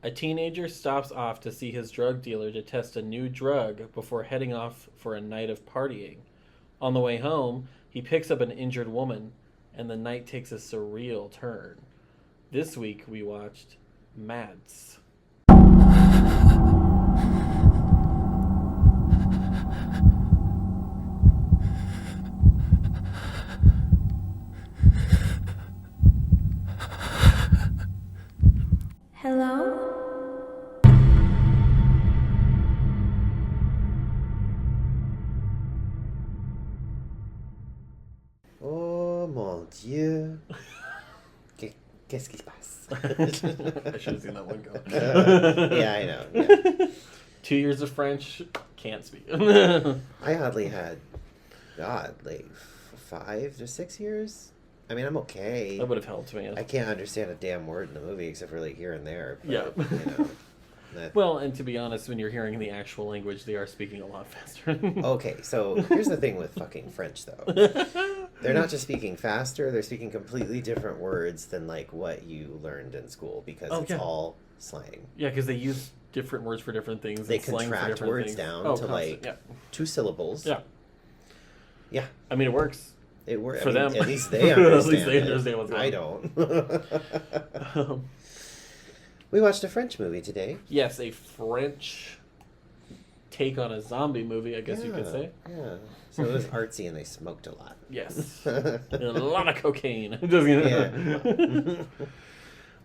A teenager stops off to see his drug dealer to test a new drug before heading off for a night of partying. On the way home, he picks up an injured woman, and the night takes a surreal turn. This week we watched MadS. Hello? Oh mon Dieu. Qu'est-ce qui se passe? I should have seen that one go. Yeah, I know. Yeah. 2 years of French, can't speak. I oddly had, like 5 to 6 years. I mean, I'm okay. That would have helped me. I can't understand a damn word in the movie except for like here and there. But, Yeah. Well, and to be honest, when you're hearing the actual language, they are speaking a lot faster. okay, so here's the thing with fucking French, though. They're not just speaking faster, they're speaking completely different words than, like, what you learned in school, because it's all slang. Yeah, because they use different words for different things. They and slang for contract different words things. down to, constant, like, 2 syllables. Yeah. Yeah. I mean, it works. It works. For them. At least they understand At least they understand what's going on. I don't. We watched a French movie today. Yes, a French take on a zombie movie, I guess you could say. Yeah. So it was artsy and they smoked a lot. Yes. And a lot of cocaine. Yeah.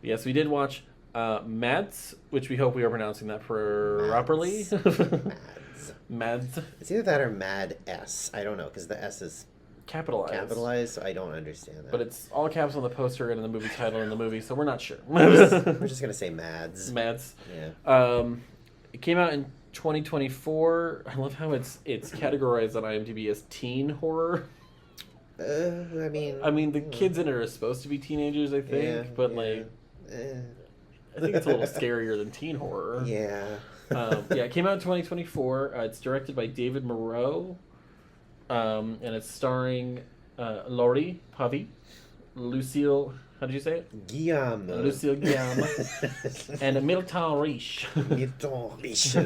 Yes, we did watch MadS, which we hope we are pronouncing that properly. MadS. MadS. It's either that or MadS. I don't know, because the S is Capitalized, so I don't understand that. but it's all caps on the poster and in the movie title in the movie, so we're not sure. We're just gonna say MadS. MadS. Yeah. It came out in 2024. I love how it's categorized on IMDb as teen horror. I mean, the kids in it are supposed to be teenagers, I think, but like, I think it's a little scarier than teen horror. Yeah. It came out in 2024. It's directed by David Moreau. And it's starring Laurie Pavy, Lucille, how did you say it? Guillaume. Lucille Guillaume, and Milton Riche. Milton Riche.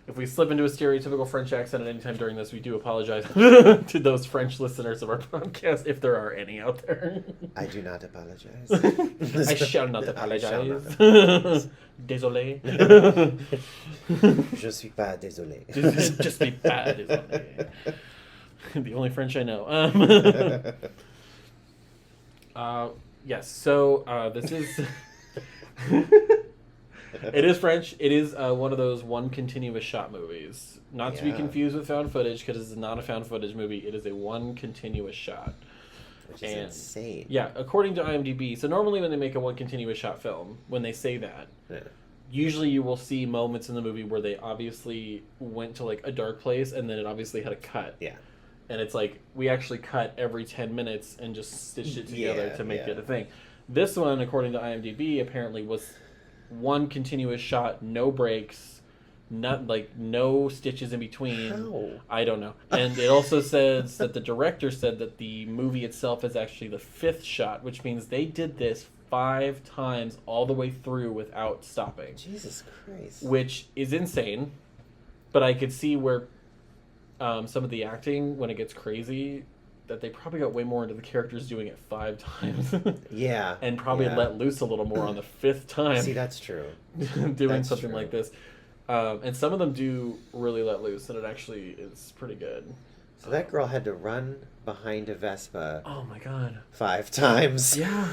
If we slip into a stereotypical French accent at any time during this, we do apologize to those French listeners of our podcast, if there are any out there. I do not apologize. I shall not apologize. Désolé. Je suis pas désolé. Je suis pas désolé. The only French I know. Yes, so this is... It is French. It is one of those one continuous shot movies. Not to be confused with found footage, because this is not a found footage movie. It is a one continuous shot. Which is insane. Yeah, according to IMDb. So normally when they make a one continuous shot film, when they say that, usually you will see moments in the movie where they obviously went to like a dark place and then it obviously had a cut. Yeah. And it's like, we actually cut every 10 minutes and just stitched it together to make it a thing. This one, according to IMDb, apparently was one continuous shot, no breaks, no stitches in between. How? I don't know. And it also says that the director said that the movie itself is actually the 5th shot, which means they did this 5 times all the way through without stopping. Jesus Christ. Which is insane. But I could see where some of the acting, when it gets crazy, that they probably got way more into the characters doing it 5 times. Yeah. And probably let loose a little more on the 5th time. See, that's true. Doing something like this. And some of them do really let loose, and it actually is pretty good. So that girl had to run behind a Vespa. Oh my god. 5 times. Yeah.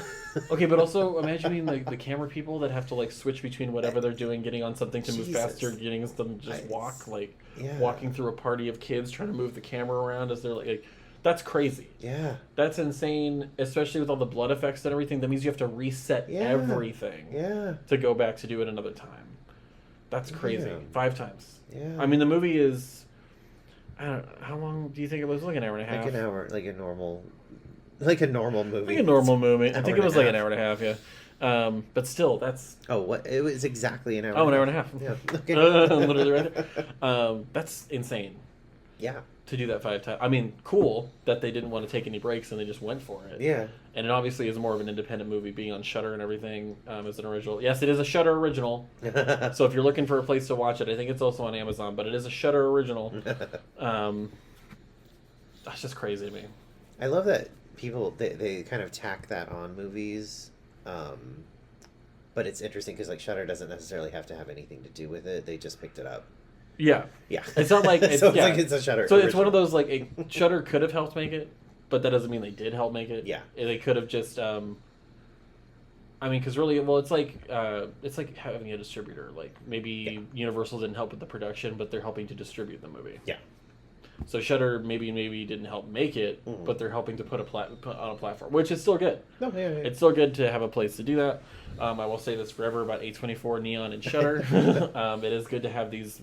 Okay, but also imagine being like the camera people that have to like switch between whatever they're doing, getting on something to move faster, getting them to just walk, like walking through a party of kids trying to move the camera around as they're like that's crazy. Yeah. That's insane, especially with all the blood effects and everything. That means you have to reset everything to go back to do it another time. That's crazy. 5 times. Yeah. I mean, the movie is... I don't know, how long do you think it was? Like an hour and a half? Like an hour, like a normal movie. Like a normal movie. I think it was like an hour and a half, yeah. But still, that's... Oh, what? It was exactly an hour. Oh, an hour and a half. Yeah. Okay. Literally right there. That's insane. Yeah. to do that 5 times. I mean, cool that they didn't want to take any breaks and they just went for it. Yeah. And it obviously is more of an independent movie, being on Shudder and everything, as an original. Yes, it is a Shudder original. So if you're looking for a place to watch it, I think it's also on Amazon, but it is a Shudder original. That's just crazy to me. I love that people, they kind of tack that on movies. But it's interesting because, like, Shudder doesn't necessarily have to have anything to do with it. They just picked it up. Yeah. Yeah. It's not like... It's like it's a Shudder So original. it's one of those, like, Shudder could have helped make it, but that doesn't mean they did help make it. Yeah. They could have just... I mean, because really, well, it's like having a distributor. Like, maybe Universal didn't help with the production, but they're helping to distribute the movie. Yeah. So Shudder maybe didn't help make it, but they're helping to put on a platform, which is still good. No, yeah. It's still good to have a place to do that. I will say this forever about A24, Neon, and Shudder. It is good to have these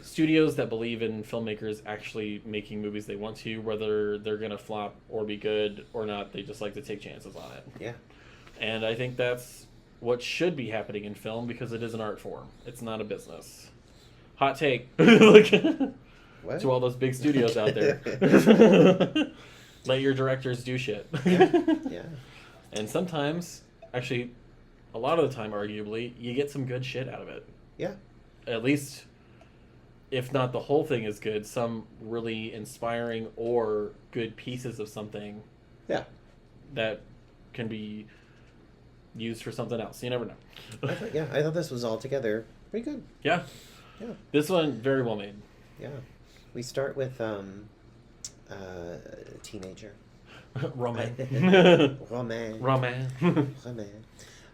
studios that believe in filmmakers actually making movies they want to, whether they're going to flop or be good or not. They just like to take chances on it. Yeah. And I think that's what should be happening in film, because it is an art form. It's not a business. Hot take. What? To all those big studios out there. Let your directors do shit. Yeah. And sometimes, actually, a lot of the time, arguably, you get some good shit out of it. Yeah. At least, if not the whole thing is good, some really inspiring or good pieces of something. Yeah. That can be used for something else. You never know. I thought this was altogether pretty good. Yeah. Yeah. This one, very well made. Yeah. We start with teenager. Roman. Roman. Roman. Roman.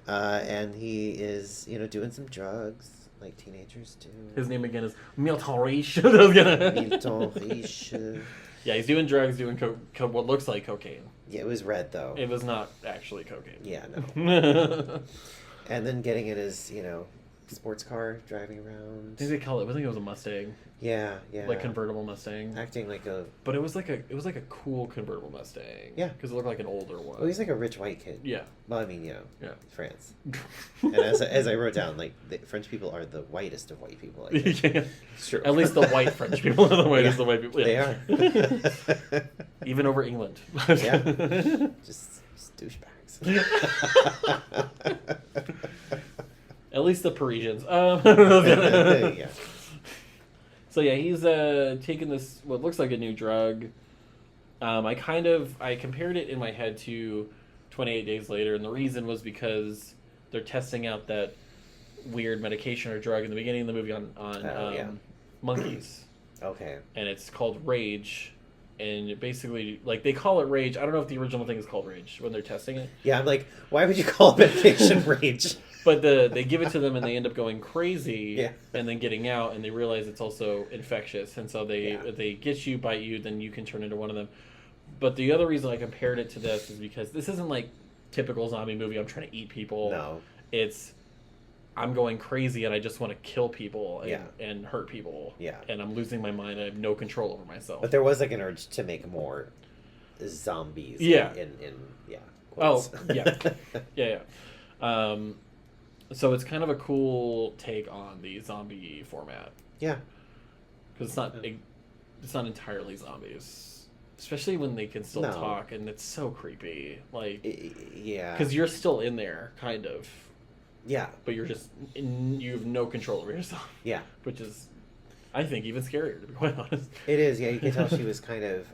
And he is, doing some drugs like teenagers do. His name again is Milton Riche. Milton Riche. Yeah, he's doing drugs, doing what looks like cocaine. Yeah, it was red, though. It was not actually cocaine. Yeah, no. And then getting in his, sports car, driving around. I think they call it. I think it was a Mustang. Yeah. Like convertible Mustang. Acting like a. But it was like a cool convertible Mustang. Yeah. Because it looked like an older one. Well, he's like a rich white kid. Yeah. Well, I mean, Yeah. France. And as I wrote down, like, the French people are the whitest of white people. I think. Yeah. It's true. At least the white French people are the whitest of white people. Yeah. They are. Even over England. Yeah. Just douchebags. At least the Parisians. Yeah. So yeah, he's taking this what looks like a new drug. I compared it in my head to 28 Days Later, and the reason was because they're testing out that weird medication or drug in the beginning of the movie on monkeys. Okay. And it's called Rage. And basically, like, they call it Rage. I don't know if the original thing is called Rage when they're testing it. Yeah, I'm like, why would you call medication Rage? But they give it to them and they end up going crazy. Yeah. And then getting out, and they realize it's also infectious. And so they get you, bite you, then you can turn into one of them. But the other reason I compared it to this is because this isn't like typical zombie movie. I'm trying to eat people. No. It's I'm going crazy and I just want to kill people Yeah. and hurt people. Yeah. And I'm losing my mind. I have no control over myself. But there was like an urge to make more zombies. Yeah. In Oh, quotes. yeah. Yeah. So it's kind of a cool take on the zombie format. Yeah. Because it's not entirely zombies. Especially when they can still talk, and it's so creepy. Like, yeah. Because you're still in there, kind of. Yeah. But you have no control over yourself. Yeah. Which is, I think, even scarier, to be quite honest. It is, yeah. You can tell she was kind of,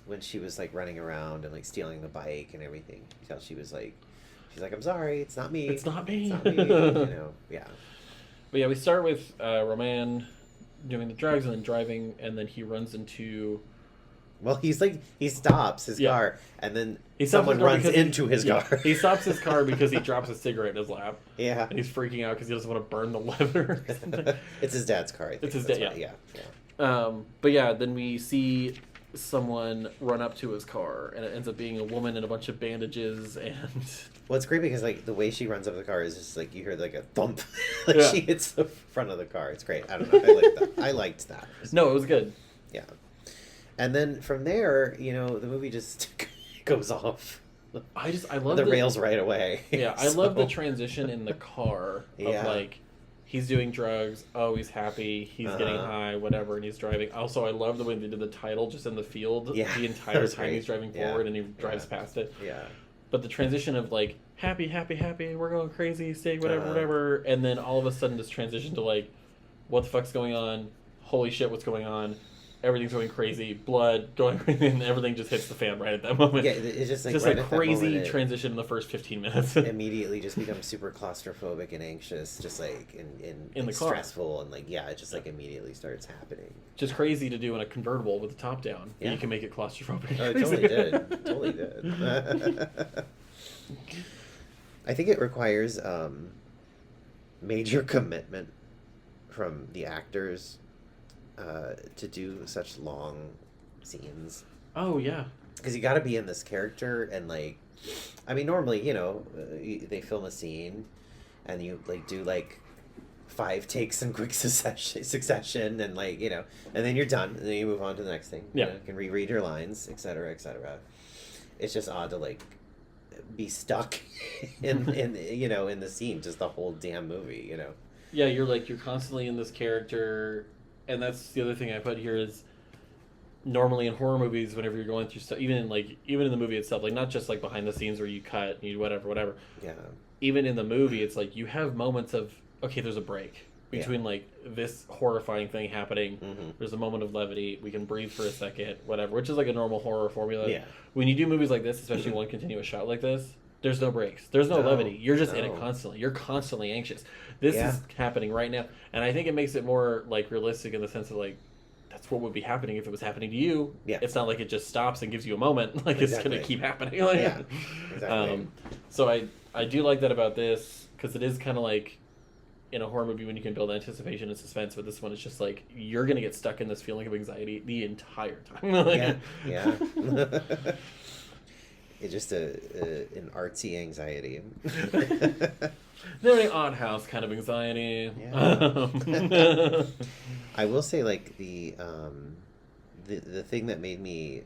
when she was, like, running around and, like, stealing the bike and everything, you can tell she's like, I'm sorry, it's not me. It's not me. It's not me, yeah. But yeah, we start with Roman doing the drugs and then driving, and then he runs into... Well, he stops his car, and then someone runs into his car. He stops his car because he drops a cigarette in his lap. Yeah. And he's freaking out because he doesn't want to burn the leather. It's his dad's car, I think. It's his dad, yeah. But yeah, then we see someone run up to his car, and it ends up being a woman in a bunch of bandages, and... Well, it's great because, like, the way she runs up the car is just, like, you hear, like, a thump. Like, she hits the front of the car. It's great. I don't know. I liked that. No, it was good. Yeah. And then from there, the movie just goes off. I love the rails right away. Yeah, I love the transition in the car of like he's doing drugs. Oh, he's happy. He's getting high, whatever, and he's driving. Also, I love the way they did the title just in the field the entire time he's driving forward and he drives past it. Yeah. But the transition of like happy, we're going crazy, saying whatever, and then all of a sudden this transition to like, what the fuck's going on? Holy shit, what's going on? Everything's going crazy, blood going crazy, and everything just hits the fan right at that moment. Yeah, it's just like just right a crazy transition in the first 15 minutes. Immediately just becomes super claustrophobic and anxious, just like in the car. Stressful, and like it just like immediately starts happening. Just crazy to do in a convertible with the top down. Yeah. You can make it claustrophobic. Oh, it totally did. I think it requires major commitment from the actors to do such long scenes. Oh, yeah. Because you got to be in this character, and like, I mean, normally, they film a scene and you like do like 5 takes in quick succession, and like, and then you're done, and then you move on to the next thing. Yeah. You can reread your lines, etc., etc. It's just odd to like be stuck in the scene just the whole damn movie. Yeah, you're constantly in this character. And that's the other thing I put here is normally in horror movies, whenever you're going through stuff, even in the movie itself, like not just like behind the scenes where you cut and you whatever. Yeah. Even in the movie, it's like you have moments of, okay, there's a break between like this horrifying thing happening. Mm-hmm. There's a moment of levity. We can breathe for a second, whatever, which is like a normal horror formula. Yeah. When you do movies like this, especially one continuous shot like this, there's no breaks. There's no levity. You're just in it constantly. You're constantly anxious. This is happening right now. And I think it makes it more like realistic in the sense of like, that's what would be happening if it was happening to you. Yeah. It's not like it just stops and gives you a moment. Like it's going to keep happening. Like, yeah, exactly. So I do like that about this, because it is kind of like in a horror movie when you can build anticipation and suspense, but this one is just like, you're going to get stuck in this feeling of anxiety the entire time. Yeah. It's just an artsy anxiety. Very odd house kind of anxiety. Yeah. I will say, like, the thing that made me...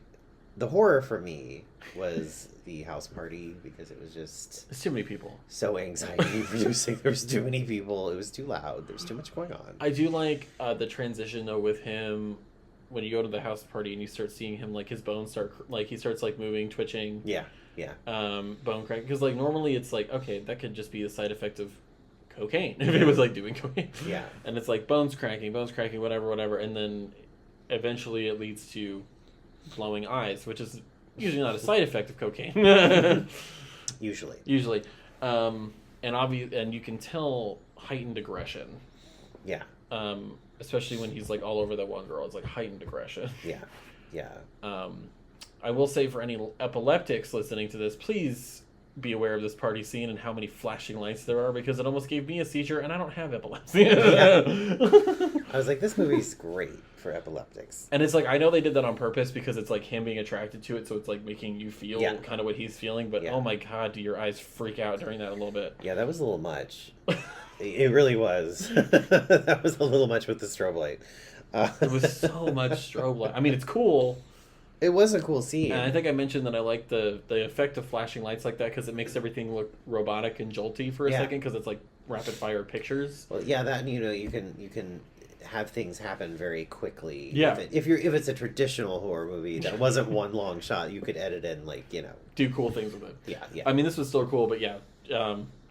The horror for me was the house party, because it was just... There's too many people. So anxiety-producing. There was too many people. It was too loud. There was too much going on. I do like the transition, though, with him... When you go to the house party and you start seeing him, like, his bones start, like, he starts, like, moving, twitching. Yeah. Bone crack. Because, like, normally it's like, okay, that could just be a side effect of cocaine, if it was, like, doing cocaine. Yeah. And it's, like, bones cracking, whatever. And then eventually it leads to glowing eyes, which is usually not a side effect of cocaine. Usually. And you can tell heightened aggression. Yeah. Especially when he's like all over that one girl. It's like heightened aggression. Yeah. I will say, for any epileptics listening to this, please be aware of this party scene and how many flashing lights there are, because it almost gave me a seizure, and I don't have epilepsy. I was like, this movie's great for epileptics. And it's like, I know they did that on purpose because it's like him being attracted to it, so it's like making you feel kind of what he's feeling, but oh my god, do your eyes freak out during that a little bit. Yeah, that was a little much. It really was. That was a little much with the strobe light. It was so much strobe light. I mean, it's cool. It was a cool scene. And I think I mentioned that I like the effect of flashing lights like that, because it makes everything look robotic and jolty for a second, because it's like rapid fire pictures. Well, yeah, that, and you can have things happen very quickly. Yeah. If it's a traditional horror movie that wasn't one long shot, you could edit in, like, do cool things with it. Yeah. I mean, this was still cool, but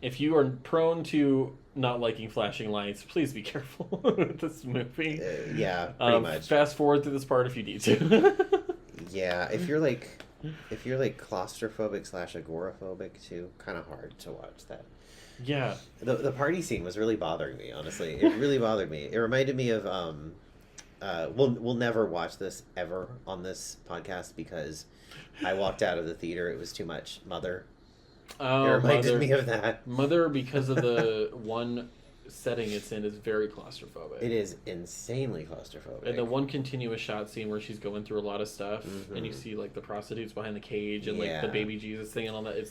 if you are prone to not liking flashing lights, please be careful with this movie. Pretty much. Fast forward through this part if you need to. Yeah, if you're like claustrophobic / agoraphobic too, kind of hard to watch that. Yeah. The party scene was really bothering me, honestly. It really bothered me. It reminded me of we'll never watch this ever on this podcast, because I walked out of the theater. It was too much. Mother. Oh, it reminded me of that. Mother, because of the one setting it's in, is very claustrophobic. It is insanely claustrophobic. And the one continuous shot scene where she's going through a lot of stuff, and you see like the prostitutes behind the cage and like the baby Jesus thing and all that. It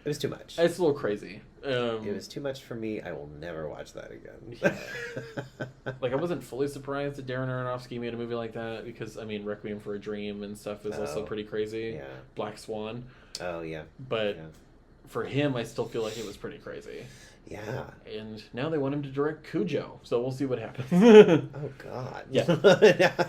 was too much. It's a little crazy. It was too much for me. I will never watch that again. Yeah. Like, I wasn't fully surprised that Darren Aronofsky made a movie like that, because I mean, Requiem for a Dream and stuff is also pretty crazy. Yeah. Black Swan. Oh yeah. But for him, I still feel like it was pretty crazy. Yeah. And now they want him to direct Cujo, so we'll see what happens. Oh God. Yeah.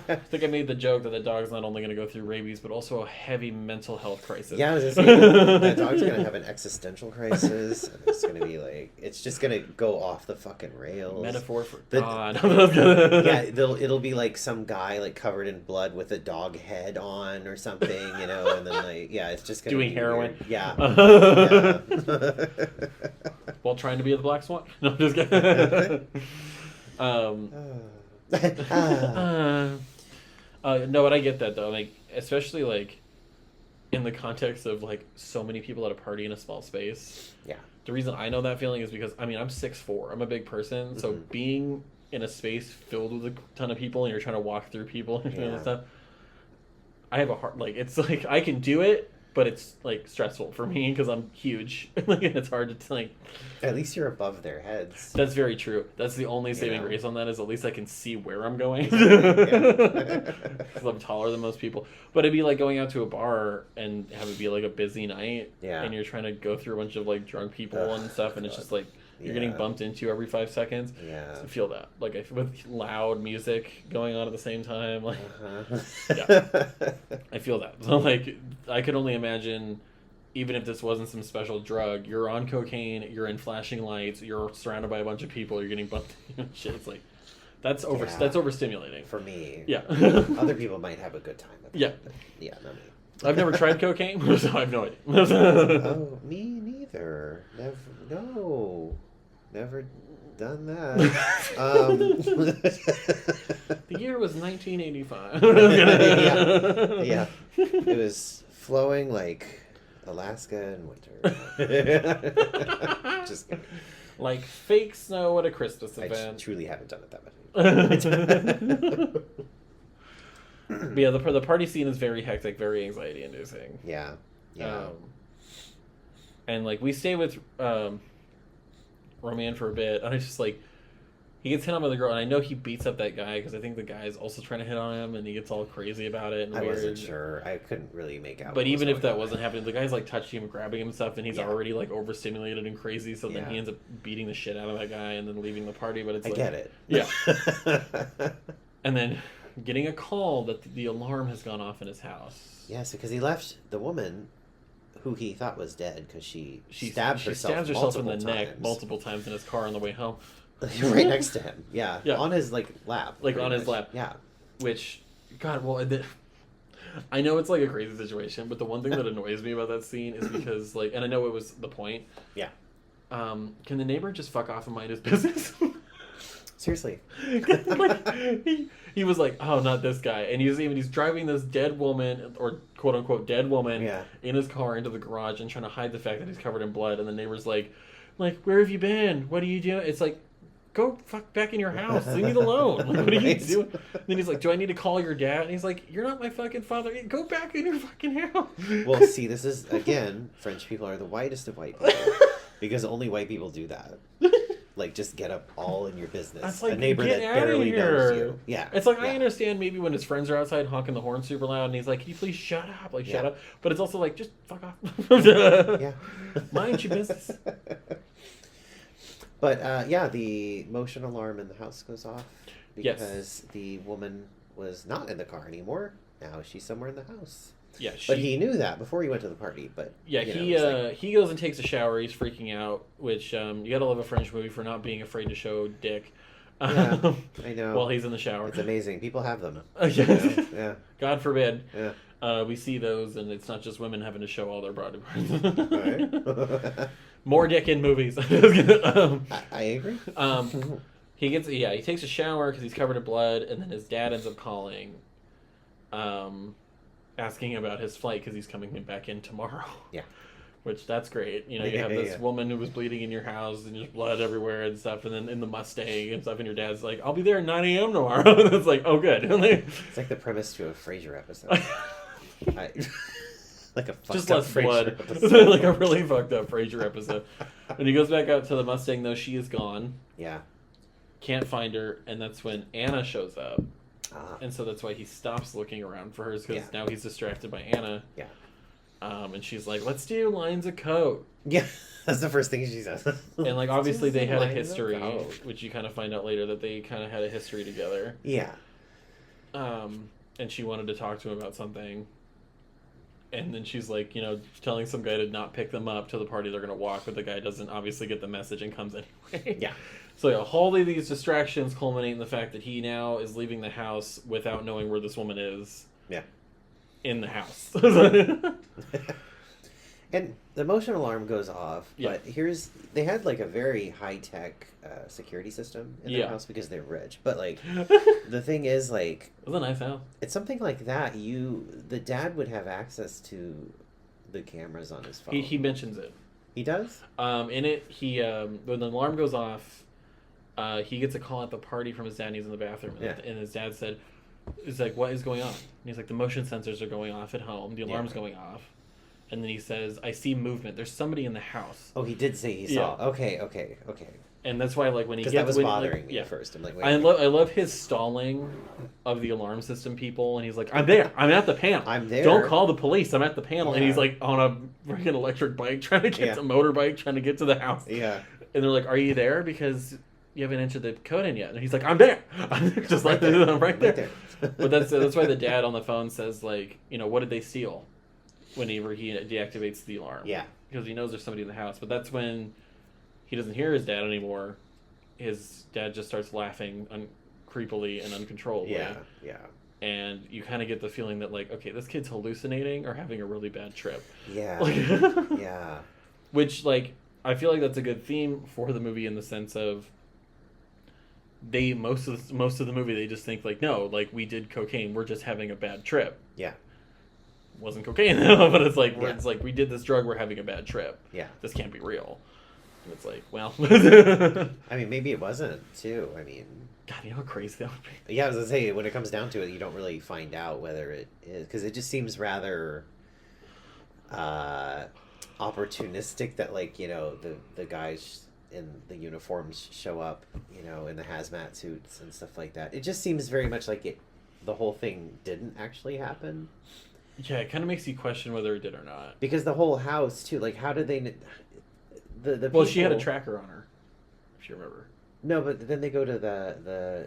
I think I made the joke that the dog's not only going to go through rabies, but also a heavy mental health crisis. Yeah, I was gonna say, that dog's gonna have an existential crisis, and it's gonna be like, it's just gonna go off the fucking rails. Metaphor for The- God. Yeah, it'll be like some guy like covered in blood with a dog head on or something, and then like, yeah, it's just gonna Doing be heroin. weird. Yeah. Yeah. While trying to be the Black Swan. No, I'm just kidding. No, but I get that though. Like, especially like in the context of like so many people at a party in a small space. Yeah. The reason I know that feeling is because I'm 6'4". I'm a big person, so being in a space filled with a ton of people and you're trying to walk through people and stuff. I have a heart it's like I can do it, but it's like stressful for me because I'm huge. Like, and it's hard to like. At least you're above their heads. That's very true. That's the only saving grace on that is at least I can see where I'm going. Yeah. Because I'm taller than most people. But it'd be like going out to a bar and have it be like a busy night. Yeah. And you're trying to go through a bunch of like drunk people and stuff, and it's just like you're getting bumped into every 5 seconds. Yeah. So I feel that. Like with loud music going on at the same time. Like I feel that. So like I could only imagine, even if this wasn't some special drug, you're on cocaine, you're in flashing lights, you're surrounded by a bunch of people, you're getting bumped and shit. It's like that's overstimulating. For me. Yeah. Other people might have a good time with Yeah. it, but yeah, not me. I've never tried cocaine, so I have no idea. Oh, me neither. Never done that. The year was 1985. Yeah. It was flowing like Alaska in winter. Just kidding. Like fake snow at a Christmas I event. truly haven't done it that much. But yeah, the party scene is very hectic, very anxiety inducing. Yeah. And like we stay with Roman for a bit, and I just like he gets hit on by the girl, and I know he beats up that guy because I think the guy is also trying to hit on him, and he gets all crazy about it. And I weird. wasn't sure. I couldn't really make out. But even if that wasn't happening, the guy's like touching him, grabbing him and stuff, and he's Yeah. already like overstimulated and crazy. So then Yeah. he ends up beating the shit out of that guy and then leaving the party. But it's I like, get it. Yeah. And then getting a call that the alarm has gone off in his house. Yes, because he left the woman who he thought was dead because she She stabs herself in the neck times. multiple times in his car on the way home. Right next to him. Yeah. Yeah. On his lap. Like pretty on his much. lap. Yeah. Which, God, well, I know it's like a crazy situation, but the one thing that annoys me about that scene is because, like, and I know it was the point. Yeah. Can the neighbor just fuck off and mind his business? Seriously. Like, he was like, oh, not this guy. And he's driving this dead woman, or quote unquote dead woman, in his car into the garage and trying to hide the fact that he's covered in blood. And the neighbor's like, where have you been? What are you doing? It's like, go fuck back in your house. Leave me alone. Like, what are you doing? And then he's like, do I need to call your dad? And he's like, you're not my fucking father. Go back in your fucking house. Well, see, this is, again, French people are the whitest of white people. Because only white people do that. Like, just get up all in your business. That's like, a neighbor get that outta barely here. knows you. Yeah. It's like, yeah. I understand maybe when his friends are outside honking the horn super loud and he's like, can you please shut up? Like, shut up. But it's also like, just fuck off. Yeah. Mind your business. But, yeah, the motion alarm in the house goes off because the woman was not in the car anymore. Now she's somewhere in the house. Yeah, but he knew that before he went to the party. But yeah, he goes and takes a shower. He's freaking out, which you gotta love a French movie for not being afraid to show dick. Yeah, I know. While he's in the shower, it's amazing. People have them. Yeah. God forbid. Yeah. We see those, and it's not just women having to show all their body parts. Right. More dick in movies. I agree. He takes a shower because he's covered in blood, and then his dad ends up calling. Asking about his flight because he's coming back in tomorrow. Yeah. Which, that's great. You know, you have this woman who was bleeding in your house and just blood everywhere and stuff, and then in the Mustang and stuff, and your dad's like, I'll be there at 9 a.m. tomorrow. And it's like, oh, good. It's like the premise to a Frasier episode. Like a fucked just up less Frasier blood. episode. Like a really fucked up Frasier episode. When he goes back out to the Mustang, though, she is gone. Yeah. Can't find her, and that's when Anna shows up. Ah. And so that's why he stops looking around for her, because now he's distracted by Anna. Yeah. And she's like, let's do lines of code. Yeah, that's the first thing she says. And like obviously they had a Lines of history, code. which you kind of find out later that they kind of had a history together. Yeah. And she wanted to talk to him about something. And then she's like, telling some guy to not pick them up to the party they're going to walk, but the guy doesn't obviously get the message and comes anyway. Yeah. So all of these distractions culminate in the fact that he now is leaving the house without knowing where this woman is. Yeah. In the house. And the motion alarm goes off, Yeah. but they had like a very high-tech security system in their Yeah. house because they're rich. But like, the thing is, like, It was a nice house. it's something like that. The dad would have access to the cameras on his phone. He mentions it. He does? In it, when the alarm goes off, he gets a call at the party from his dad, and he's in the bathroom. Yeah. And his dad said, he's like, what is going on? And he's like, the motion sensors are going off at home. The alarm's going off. And then he says, I see movement. There's somebody in the house. Oh, he did say he saw. Okay. And that's why, like, when he Because gets... that was bothering me yeah. at first. I'm like, wait. I love his stalling of the alarm system people, and he's like, I'm there. I'm at the panel. I'm there. Don't call the police. I'm at the panel. And Yeah. he's like on a freaking electric bike trying to get Yeah. to motorbike, trying to get to the house. Yeah. And they're like, are you there? Because you haven't entered the code in yet. And he's like, I'm there. I'm there. Just like I'm right there. But that's why the dad on the phone says, like, what did they steal? Whenever he deactivates the alarm. Yeah. Because he knows there's somebody in the house. But that's when he doesn't hear his dad anymore. His dad just starts laughing creepily and uncontrollably. Yeah. And you kind of get the feeling that, like, okay, this kid's hallucinating or having a really bad trip. Yeah. Like, Yeah. Which, like, I feel like that's a good theme for the movie in the sense of most of the movie they just think, like, no, like, we did cocaine, we're just having a bad trip. Yeah. Wasn't cocaine though, but it's like Yeah. it's like we did this drug, we're having a bad trip. Yeah. This can't be real. And it's like, well, I mean, maybe it wasn't too. I mean, God, you know how crazy that would be. yeah, I was gonna say, when it comes down to it, you don't really find out whether it is, because it just seems rather opportunistic that, like, the guys in the uniforms show up, in the hazmat suits and stuff like that. It just seems very much like the whole thing didn't actually happen. Yeah, it kind of makes you question whether it did or not. Because the whole house too, like, how did they? The Well, she had a people- tracker on her, if you remember. No, but then they go to the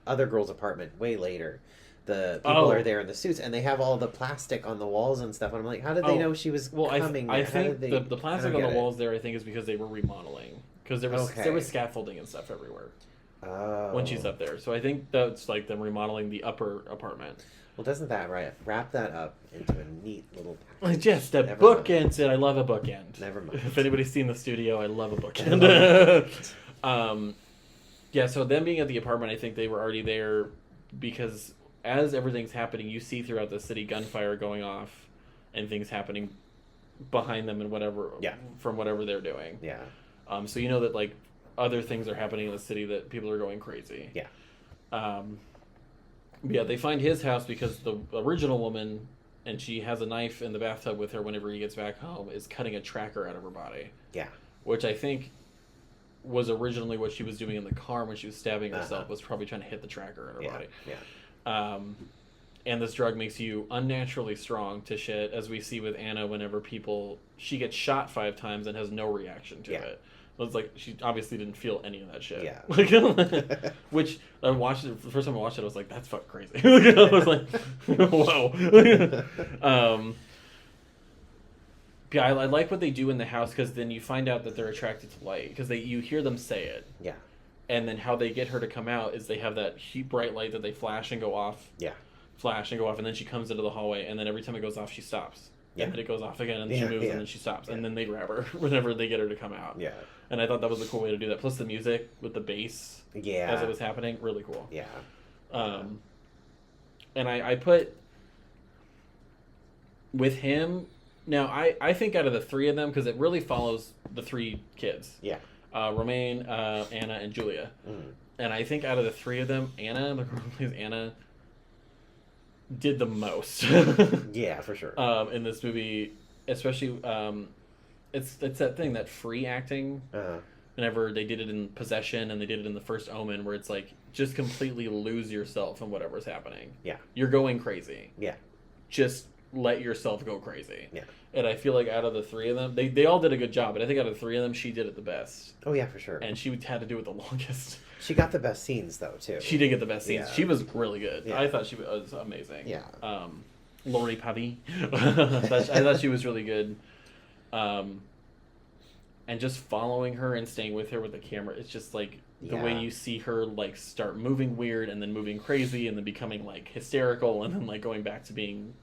other girl's apartment way later. The people are there in the suits, and they have all the plastic on the walls and stuff. And I'm like, how did they know she was coming? I there? think How did the plastic on the walls there, I think, is because they were remodeling. Because there was scaffolding and stuff everywhere when she's up there. So I think that's like them remodeling the upper apartment. Well, doesn't that wrap that up into a neat little package? Just a Never mind. bookend. I love a bookend. Never mind. If anybody's seen the studio, I love a bookend. Yeah, so them being at the apartment, I think they were already there because as everything's happening, you see throughout the city gunfire going off and things happening behind them and whatever from whatever they're doing. Yeah. So you know that, like, other things are happening in the city that people are going crazy. Yeah. Yeah, they find his house because the original woman, and she has a knife in the bathtub with her whenever he gets back home, is cutting a tracker out of her body. Yeah. Which I think was originally what she was doing in the car when she was stabbing herself, was probably trying to hit the tracker in her body. Yeah. And this drug makes you unnaturally strong to shit, as we see with Anna whenever she gets shot 5 times and has no reaction to it. So it's like, she obviously didn't feel any of that shit. Yeah. Like, which, I watched it, the first time I watched it, I was like, that's fucking crazy. I was like, whoa. Yeah, I like what they do in the house, because then you find out that they're attracted to light, because you hear them say it. Yeah. And then how they get her to come out is they have that bright light that they flash and go off. Yeah. Flash and go off, and then she comes into the hallway, and then every time it goes off, she stops. Yeah. And then it goes off again, and she moves, and then she stops. And then they grab her whenever they get her to come out. Yeah. And I thought that was a cool way to do that. Plus the music with the bass as it was happening, really cool. Yeah. And I put with him, now I think out of the 3 of them, because it really follows the 3 kids. Yeah. Romaine, Anna, and Julia. Mm. And I think out of the 3 of them, Anna, the girl who plays Anna, did the most. Yeah, for sure. In this movie, especially, it's that thing, that free acting. Whenever they did it in Possession and they did it in the first Omen, where it's like, just completely lose yourself in whatever's happening. Yeah. You're going crazy. Yeah. Just let yourself go crazy. Yeah. And I feel like out of the three of them, they all did a good job, but I think out of the three of them, she did it the best. Oh yeah, for sure. And she had to do it the longest. She got the best scenes though too. She did get the best scenes. Yeah. She was really good. Yeah. I thought she was amazing. Yeah. Lori Pavi. I thought she was really good. And just following her and staying with her with the camera, it's just like the way you see her like start moving weird and then moving crazy and then becoming like hysterical and then like going back to being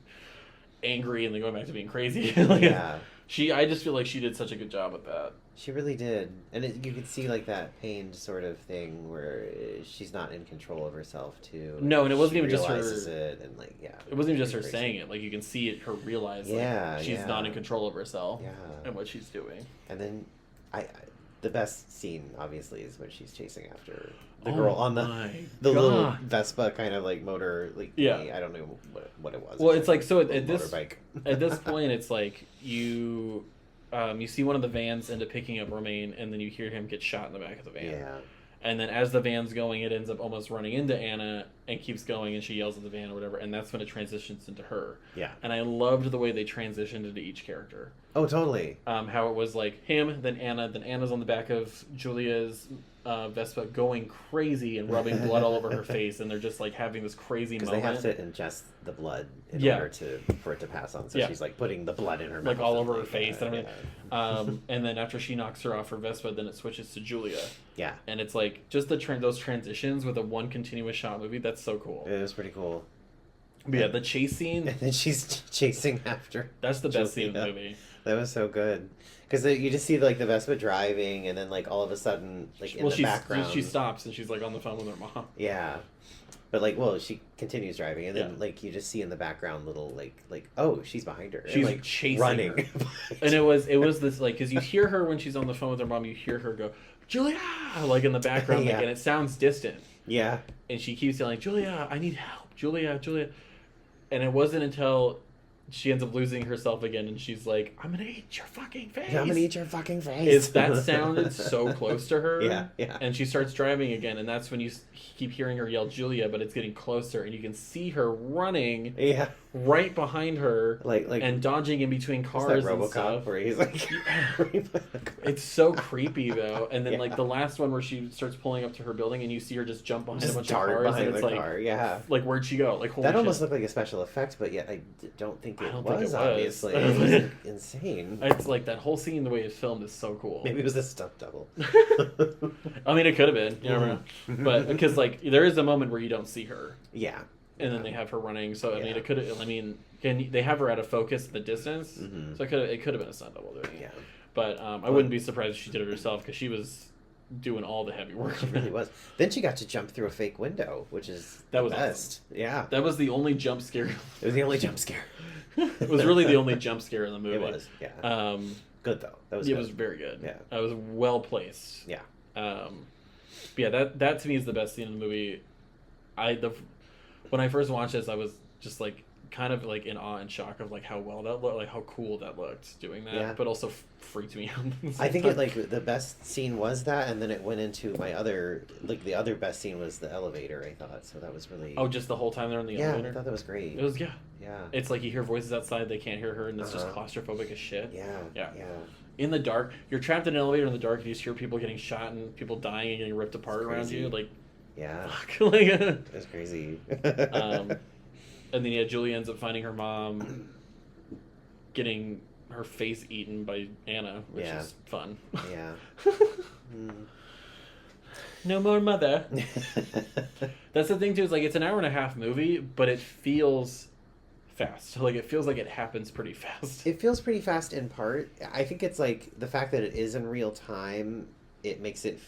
angry and then going back to being crazy. Like, yeah. I just feel like she did such a good job with that. She really did. And you could see like that pained sort of thing where she's not in control of herself too. No, and it wasn't she even just her. It and like it wasn't even just her saying it. Like you can see it, her realize like she's not in control of herself and what she's doing. And then the best scene obviously is when she's chasing after the girl on the little Vespa kind of like motor like I don't know what it was. Well, it's like so at this motorbike. At this point it's like you see one of the vans end up picking up Romain and then you hear him get shot in the back of the van. Yeah. And then as the van's going, it ends up almost running into Anna and keeps going and she yells at the van or whatever, and that's when it transitions into her. Yeah. And I loved the way they transitioned into each character. Oh, totally. How it was like him, then Anna's on the back of Julia's Vespa going crazy and rubbing blood all over her face, and they're just like having this crazy moment. Because they have to ingest the blood in order for it to pass on. So she's like putting the blood in her mouth. Like all over her face and everything. And then after she knocks her off her Vespa, then it switches to Julia. Yeah. And it's like just those transitions with a one continuous shot movie, that's so cool. It was pretty cool. But yeah, the chase scene. And then she's chasing after. That's the best scene in the movie. That was so good. Because you just see like the Vespa driving, and then like all of a sudden, like in the background, she stops and she's like on the phone with her mom. Yeah, but like, she continues driving, and then like you just see in the background little like oh, she's behind her. She's and, like chasing running, her. And it was this like because you hear her when she's on the phone with her mom, you hear her go Julia like in the background, like, and it sounds distant. Yeah, and she keeps yelling Julia, I need help, Julia, and it wasn't until she ends up losing herself again, and she's like, I'm gonna eat your fucking face. I'm gonna eat your fucking face. That sounded so close to her. Yeah. And she starts driving again, and that's when you keep hearing her yell Julia, but it's getting closer, and you can see her running right behind her, like and dodging in between cars that and RoboCop stuff. Where he's like, it's so creepy though. And then like the last one where she starts pulling up to her building, and you see her just jump behind a bunch of cars, and it's like, like where'd she go? Like holy that shit. Almost looked like a special effect, but yet I don't think it was. Obviously, it was insane. It's like that whole scene, the way it's filmed, is so cool. Maybe it was a stunt double. I mean, it could have been. You never know. But because like there is a moment where you don't see her. Yeah. And then they have her running. So I mean, it could have. I mean, they have her at a focus at the distance. So it could have been a stunt double doing it. Yeah. But I wouldn't be surprised if she did it herself because she was doing all the heavy work. She really was. Then she got to jump through a fake window, which is that was best. Awesome. Yeah. That was the only jump scare. It was the only jump scare. It was really the only jump scare in the movie. It was, yeah. Good though. That was. It good. was very good. Yeah. It was well placed. Yeah. But yeah, that to me is the best scene in the movie. When I first watched this, I was just like kind of like in awe and shock of like how well that looked, like how cool that looked doing that. Yeah. But also freaked me out. I think the best scene was that, and then it went into my other the other best scene was the elevator. I thought so that was really just the whole time they're in the elevator. I thought that was great. It was yeah. It's like you hear voices outside, they can't hear her, and it's just claustrophobic as shit. Yeah. In the dark, you're trapped in an elevator in the dark, and you just hear people getting shot and people dying and getting ripped apart around you. Like, fuck, like it was crazy. And then Julie ends up finding her mom, getting her face eaten by Anna, which is fun. Yeah. No more mother. That's the thing too. Is like it's an hour and a half movie, but it feels fast. Like it feels like it happens pretty fast. It feels pretty fast in part. I think it's like the fact that it is in real time. It makes it.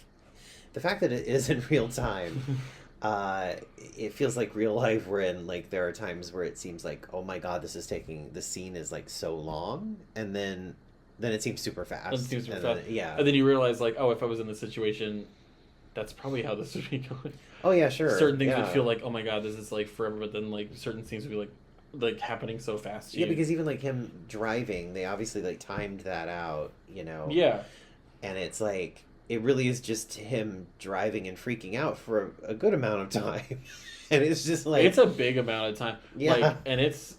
The fact that it is in real time. It feels like real life wherein like there are times where it seems like, oh my god, the scene is like so long, and then it seems super fast. It seems super fast. Yeah. And then you realize like, oh, if I was in this situation, that's probably how this would be going. Oh yeah, sure. Certain things would feel like, oh my god, this is like forever, but then like certain things would be like happening so fast. Yeah, because even like him driving, they obviously like timed that out, you know. Yeah. And it's like it really is just him driving and freaking out for a good amount of time. And it's just like it's a big amount of time. Yeah. Like, and it's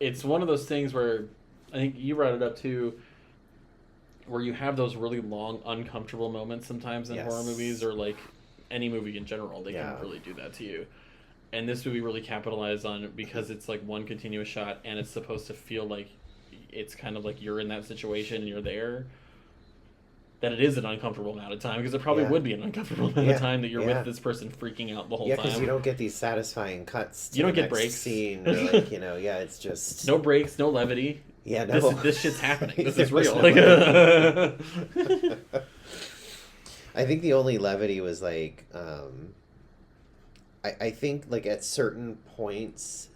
it's one of those things where I think you brought it up too, where you have those really long, uncomfortable moments sometimes in horror movies, or like any movie in general. They can really do that to you. And this movie really capitalized on it because it's like one continuous shot, and it's supposed to feel like it's kind of like you're in that situation and you're there. That it is an uncomfortable amount of time, because it probably would be an uncomfortable amount of time that you're with this person freaking out the whole time. Yeah, because you don't get these satisfying cuts to you don't the get next breaks. Scene. Or like, it's just... No breaks, no levity. Yeah, no. This shit's happening. This is real. I think the only levity was like... I think like at certain points,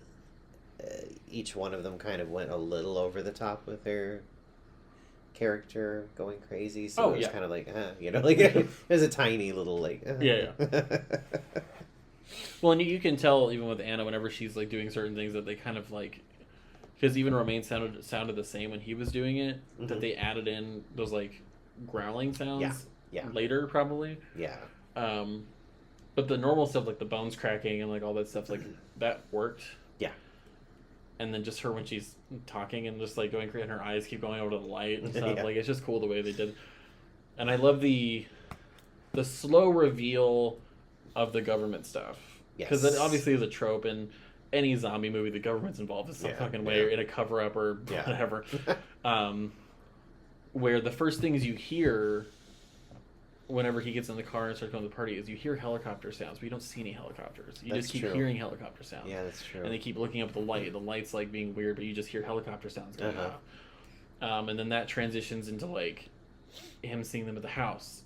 each one of them kind of went a little over the top with their character going crazy, so it was kind of like like there's a tiny little like well, and you can tell even with Anna whenever she's like doing certain things that they kind of like, because even Romain sounded the same when he was doing it, that they added in those like growling sounds later probably but the normal stuff like the bones cracking and like all that stuff like that worked. And then just her when she's talking and just like going crazy, and her eyes keep going over to the light and stuff. Like, it's just cool the way they did. And I love the slow reveal of the government stuff. Because it obviously is a trope in any zombie movie. The government's involved in some fucking way, or in a cover up or whatever. Where the first things you hear whenever he gets in the car and starts going to the party is you hear helicopter sounds, but you don't see any helicopters. You just keep hearing helicopter sounds. Yeah, that's true. And they keep looking up at the light. The light's like being weird, but you just hear helicopter sounds going off. And then that transitions into like him seeing them at the house.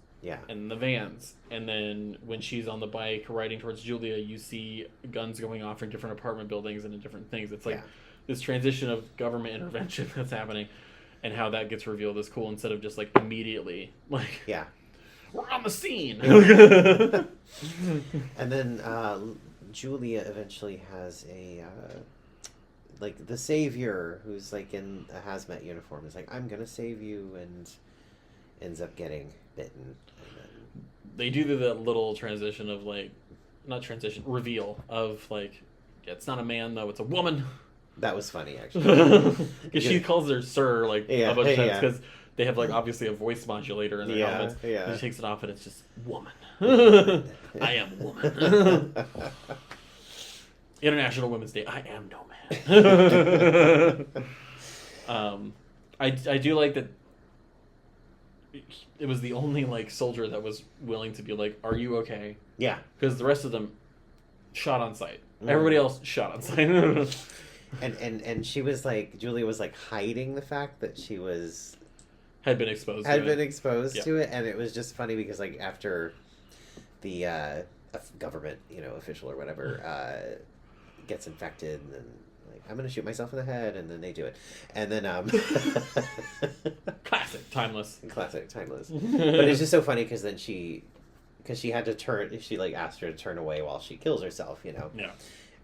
And the vans. And then when she's on the bike riding towards Julia, you see guns going off in different apartment buildings and in different things. It's like this transition of government intervention that's happening, and how that gets revealed is cool instead of just like immediately like we're on the scene. And then Julia eventually has a like the savior who's like in a hazmat uniform is like, I'm gonna save you, and ends up getting bitten. And then... They do that little transition of like, not transition, reveal of like, it's not a man though, it's a woman. That was funny actually. Because she calls her sir like a bunch of times because they have like obviously a voice modulator in their helmets. And she takes it off and it's just woman. I am woman. International Women's Day. I am no man. I do like that. It was the only like soldier that was willing to be like, "Are you okay?" Yeah. Because the rest of them shot on sight. Everybody else shot on sight. And she was like, Julia was like hiding the fact that she had been exposed to it, and it was just funny because like after the government official or whatever gets infected, and then like, I'm gonna shoot myself in the head, and then they do it, and then classic timeless but it's just so funny because then she had to turn, she like asked her to turn away while she kills herself,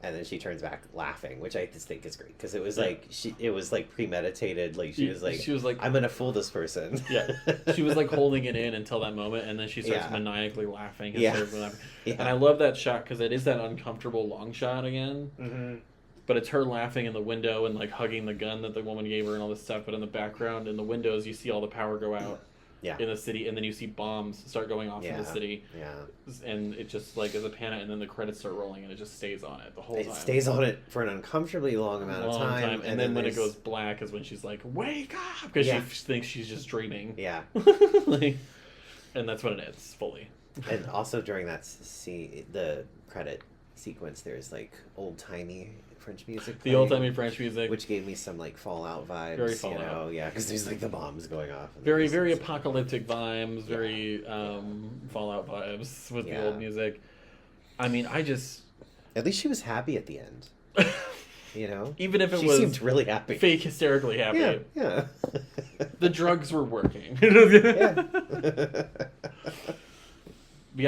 and then she turns back laughing, which I just think is great because it was like it was like premeditated. Like she was like, I'm gonna fool this person. She was like holding it in until that moment, and then she starts maniacally laughing. And I love that shot because it is that uncomfortable long shot again. But it's her laughing in the window and like hugging the gun that the woman gave her and all this stuff. But in the background, in the windows, you see all the power go out. In the city, and then you see bombs start going off in the city. And it just like is a panic, and then the credits start rolling, and it just stays on it the whole time. It stays on it for an uncomfortably long amount of time. And then when it goes black is when she's like, "Wake up!" Because she thinks she's just dreaming. And that's when it ends fully. And also during that the credit sequence, there's like old timey French music. The old timey French music, which gave me some like Fallout vibes. Very Fallout. Because there's like the bombs going off. Very apocalyptic vibes. Very Fallout vibes with the old music. I mean, at least she was happy at the end. Even if she seemed really happy, fake hysterically happy. The drugs were working.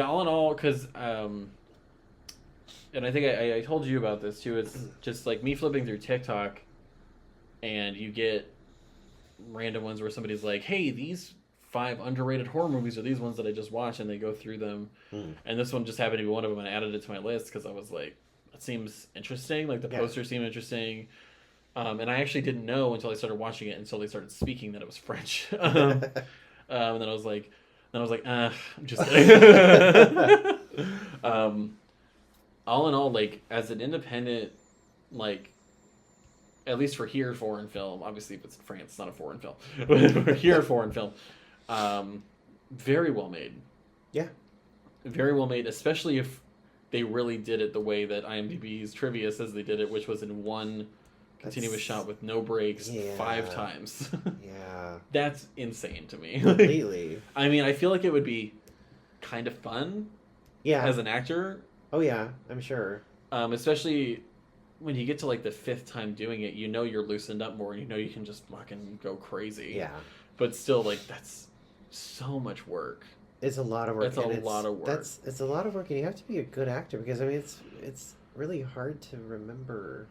All in all, because. And I think I told you about this too. It's just like me flipping through TikTok, and you get random ones where somebody's like, "Hey, these 5 underrated horror movies are these ones that I just watched," and they go through them. And this one just happened to be one of them, and I added it to my list because I was like, "That seems interesting." Like the poster seemed interesting. And I actually didn't know until I started watching it until they started speaking that it was French. And then I was like, I'm just kidding. All in all, like as an independent, like at least for here foreign film, obviously if it's in France, it's not a foreign film. For here foreign film, very well made. Yeah. Very well made, especially if they really did it the way that IMDb's trivia says they did it, which was in one continuous shot with no breaks 5 times. Yeah. That's insane to me. Completely. I mean, I feel like it would be kind of fun as an actor. Oh, yeah, I'm sure. Especially when you get to like the 5th time doing it, you know you're loosened up more and you know you can just fucking go crazy. Yeah. But still, like, that's so much work. It's a lot of work. It's a lot of work. It's a lot of work, and you have to be a good actor because, I mean, it's really hard to remember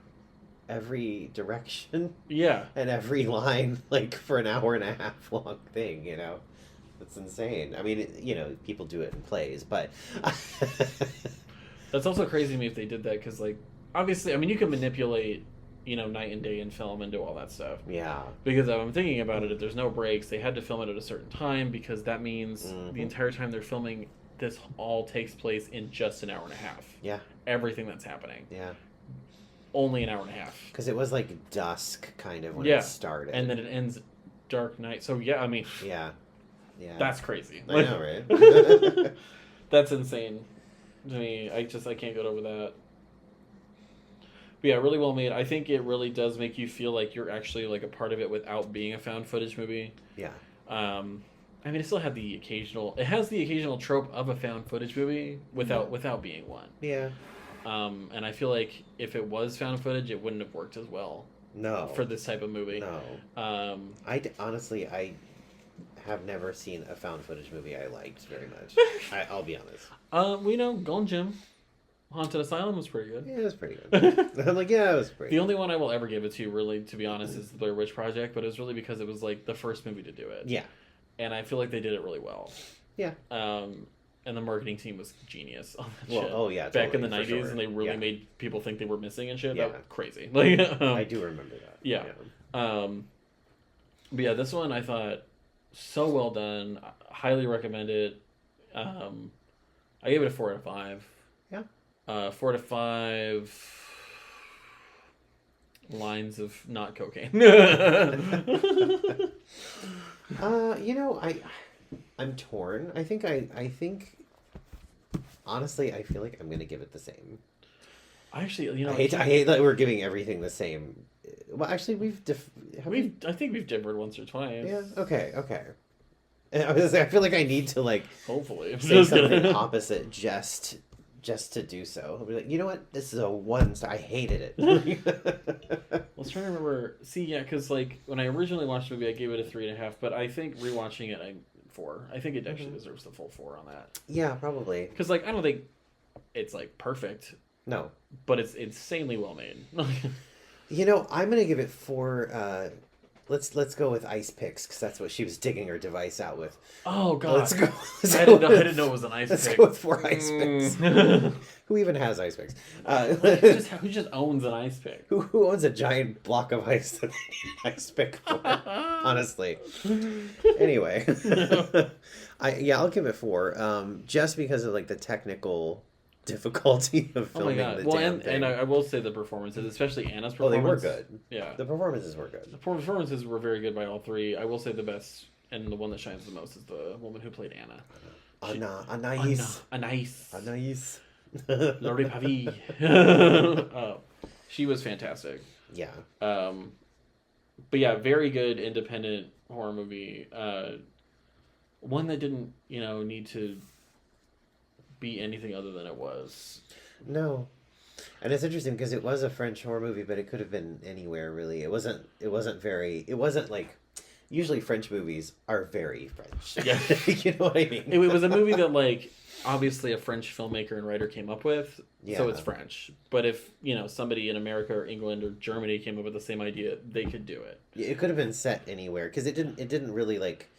every direction. Yeah. And every line, like, for an hour and a half long thing, you know? It's insane. I mean, you know, people do it in plays, but... That's also crazy to me if they did that, because, like, obviously, I mean, you can manipulate, you know, night and day in film and do all that stuff. Yeah. Because I'm thinking about it, if there's no breaks, they had to film it at a certain time, because that means the entire time they're filming, this all takes place in just an hour and a half. Yeah. Everything that's happening. Yeah. Only an hour and a half. Because it was like dusk, kind of, when it started. And then it ends dark night. So, yeah, I mean... Yeah. Yeah. That's crazy. I know, right? That's insane to me. I can't get over that. But yeah, really well made. I think it really does make you feel like you're actually like a part of it without being a found footage movie. Yeah. I mean, it still had the occasional. It has the occasional trope of a found footage movie without being one. Yeah. And I feel like if it was found footage, it wouldn't have worked as well. No. For this type of movie. No. Honestly, I have never seen a found footage movie I liked very much. I'll be honest. We know Golden Gym. Haunted Asylum was pretty good. Yeah, it was pretty good. I'm like, yeah, it was pretty The only one I will ever give it to, really, to be honest, is the Blair Witch Project, but it was really because it was, like, the first movie to do it. Yeah. And I feel like they did it really well. Yeah. And the marketing team was genius on that shit. Oh, yeah, Back in totally, the 90s, sure. and they really made people think they were missing and shit. Yeah. That was crazy. Like, I do remember that. Yeah. But yeah, this one I thought so well done. Highly recommend it. I gave it a 4 out of 5. Yeah. 4 out of 5 lines of not cocaine. You know, I'm torn. I think honestly, I feel like I'm gonna give it the same. Actually, you know, I hate that we're giving everything the same. Well, actually, I think we've differed once or twice. Yeah. Okay. And I was gonna say, I feel like I need to like hopefully say something opposite just to do so. I'll be like, you know what? This is a 1 star. I hated it. I was trying to remember. See, yeah, because like when I originally watched the movie, I gave it a 3.5. But I think rewatching it, 4. I think it actually deserves the full 4 on that. Yeah, probably. Because like I don't think it's like perfect. No, but it's insanely well made. You know, I'm gonna give it 4. Let's go with ice picks because that's what she was digging her device out with. Oh God! Let's go. I didn't know it was an ice pick. Let's go with 4 ice picks. Who even has ice picks? Who just owns an ice pick? Who owns a giant block of ice that they need an ice pick for? Honestly. Anyway, I'll give it 4. Just because of like the technical difficulty of filming the damn thing. And I will say the performances, especially Anna's performance. Oh, they were good. Yeah. The performances were good. The performances were very good by all 3. I will say the best and the one that shines the most is the woman who played Anna. Anais. Laurie Pavie. She was fantastic. Yeah. But yeah, very good independent horror movie. One that didn't, need to be anything other than it was. No. And it's interesting because it was a French horror movie, but it could have been anywhere really. It wasn't like usually French movies are very French. Yeah. You know what I mean? It was a movie that like obviously a French filmmaker and writer came up with, so it's French. But if, somebody in America or England or Germany came up with the same idea, they could do it. It could have been set anywhere because it didn't really like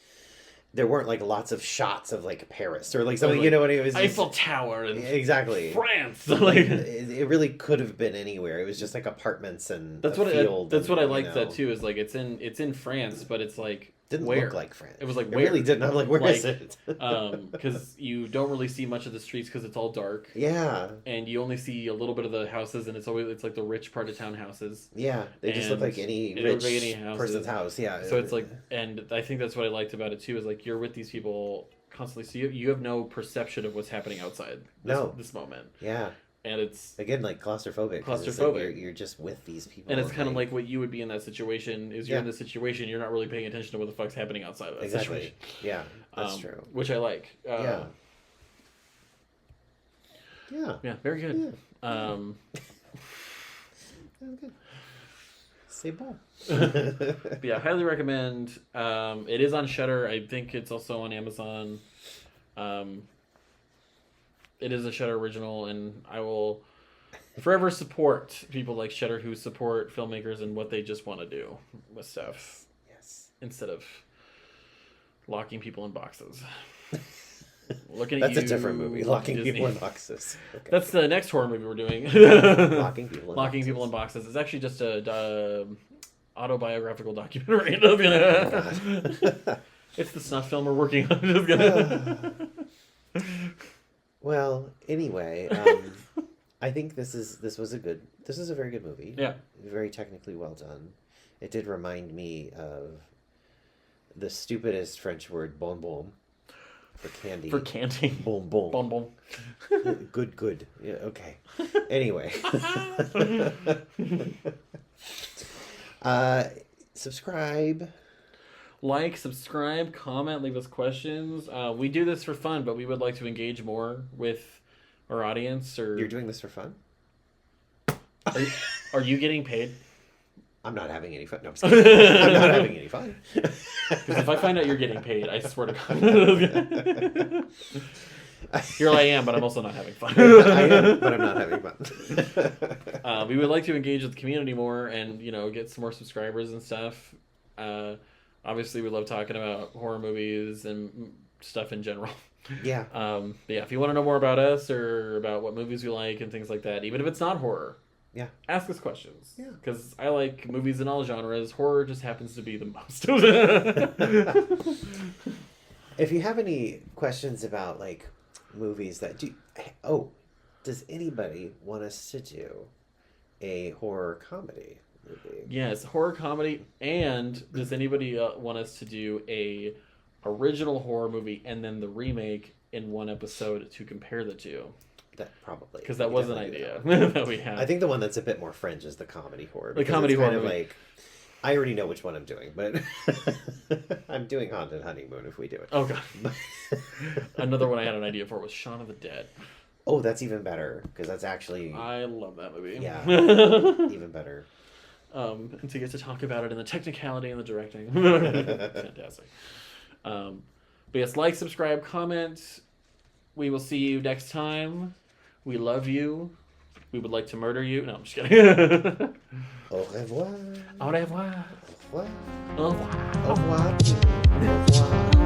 there weren't like lots of shots of like Paris or like something. Like, you know what it was? Eiffel Tower and exactly France. Like, it really could have been anywhere. It was just like apartments and that's a what field. that's what I you liked know. that too. Is like it's in France, but it's like Didn't where? look like France. It was like it where? really didn't. I'm like, where is Like, it? Because you don't really see much of the streets because it's all dark. Yeah. And you only see a little bit of the houses, and it's like the rich part of town houses. Yeah, they just look And like any it rich looked like any houses. person's house. Yeah. So it's like, and I think that's what I liked about it too. Is like you're with these people constantly, so you have no perception of what's happening outside. This moment. Yeah. And it's again like claustrophobic. It's Claustrophobic. like you're just with these people. and it's kind of like what you would be in that situation. Is you're in this situation, you're not really paying attention to what the fuck's happening outside of that situation. Yeah, that's true. Which I like. Yeah. Yeah, very good. Yeah. Good. C'est bon. But yeah, highly recommend. It is on Shudder. I think it's also on Amazon. It is a Shudder original, and I will forever support people like Shudder who support filmmakers and what they just want to do with stuff. Yes. Instead of locking people in boxes. Looking That's at a different movie. Locking Disney. people in boxes. Okay. That's the next horror movie we're doing. Locking people in Locking boxes. people in boxes. It's actually just a autobiographical documentary. It's the snuff film we're working on. Just gonna... Well, anyway, I think this is a very good movie. Yeah. Very technically well done. It did remind me of the stupidest French word bonbon for candy. For candy. Bonbon. Bonbon. Good. Yeah, okay. Anyway. Subscribe. Like, subscribe, comment, leave us questions. We do this for fun, but we would like to engage more with our audience. Or You're doing this for fun? Are you getting paid? I'm not having any fun. No, I'm just kidding. I'm not having any fun. Because if I find out you're getting paid, I swear to God. Here I am, but I'm also not having fun. I am, but I'm not having fun. We would like to engage with the community more and, get some more subscribers and stuff. Obviously, we love talking about horror movies and stuff in general. Yeah. But yeah, if you want to know more about us or about what movies we like and things like that, even if it's not horror, ask us questions. Yeah. Because I like movies in all genres. Horror just happens to be the most. If you have any questions about like movies that does anybody want us to do a horror comedy movie? Yes, horror comedy. And does anybody want us to do a original horror movie and then the remake in one episode to compare the two? That probably, because that was an idea that we had. I think the one that's a bit more fringe is the comedy horror. The comedy it's horror kind of movie. like, I already know which one I'm doing, but I'm doing Haunted Honeymoon if we do it. Oh god. Another one I had an idea for was Shaun of the Dead. Oh, that's even better because that's actually I love that movie. Yeah, even better. And to get to talk about it in the technicality and the directing, fantastic. But yes, like, subscribe, comment. We will see you next time. We love you. We would like to murder you. No, I'm just kidding. Au revoir. Au revoir. Au revoir. Au revoir. Au revoir. Au revoir.